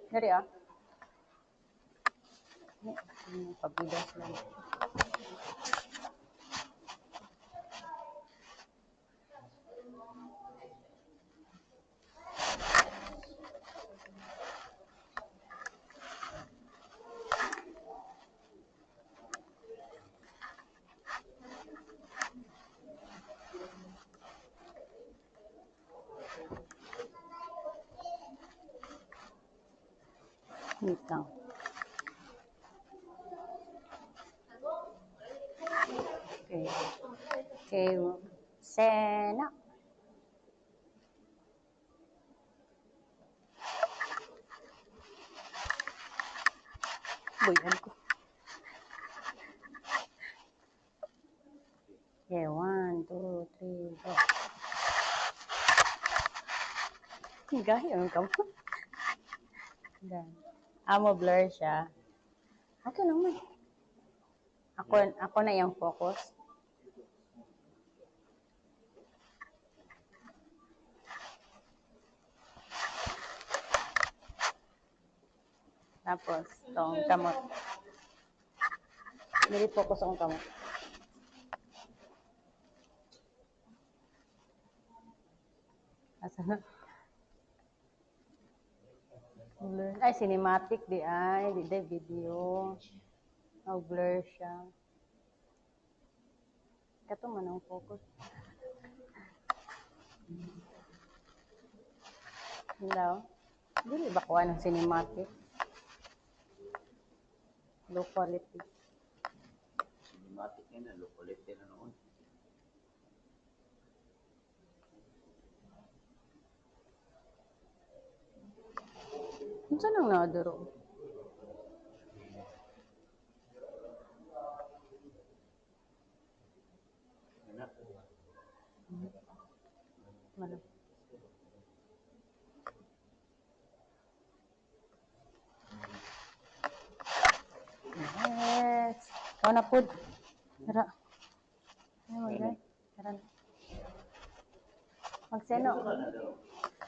Dari ah. Pabidas lang. Wait lang. Okay. Okay. Sena. Buyan ko. Okay, 1, 2, 3, go. Gaya ang kamo. Amo blur siya. Ako naman. Ako na yung focus. Tapos, itong kamot. Hindi focus akong kamot. Asa na? Blur. Ay, cinematic di ay. Di video. Oh, blur siya. Kato man ang focus. Hello? Dili ba kuha ng cinematic? Low quality. Cinematic na, low quality na noon. Saan ang naduro? Malo. Yes. Wana pud. Tara. Ay, magay. Tara na. Magseno.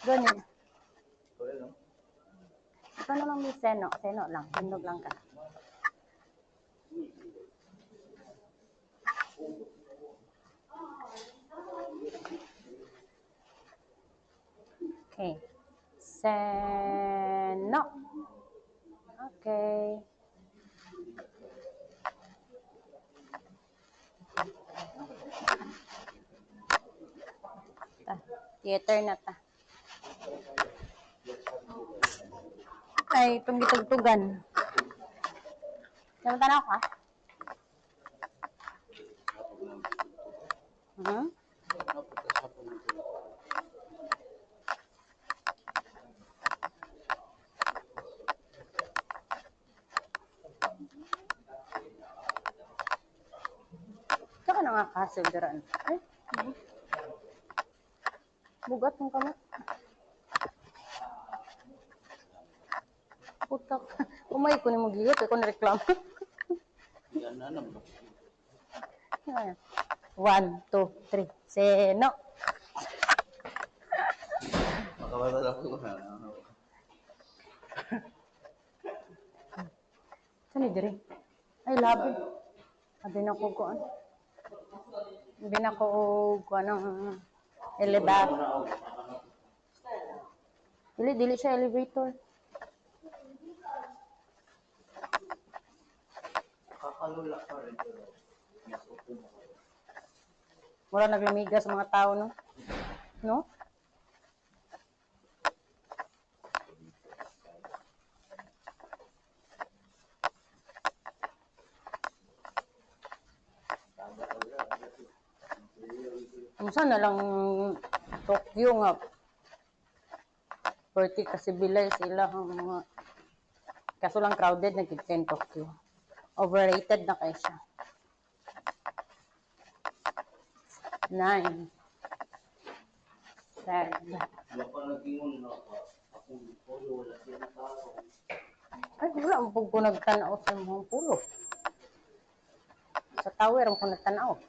Gani. Ito na lang may seno. Seno lang. Tindog lang ka. Okay. Seno. Okay. Theater na ta. Ay, itong gitugtugan. Naman tanaw ka? Saka na nga kasildaran. Ay, bugat ng kamot. Putak. Umay ko ni mo gigot. Ako na reklamo. Yan na naman. 1, 2, 3. Seno. Makawala ako na. Saan ni diri? Ay, labi. Sabi na ko kuan. Sabi na ko kuan ng elevator. Dili siya elevator. Kakalula pa rin. Wala naglamiga sa mga tao, no? No? Saan na lang Tokyo nga. 40 kasi bilay sila ang mga kaso lang crowded na kitchen Tokyo. Overrated na kayo siya. 9. 10. Ay, wala ang pag ko nagtanaw sa mga pulo. Sa tower ang ko nagtanaw.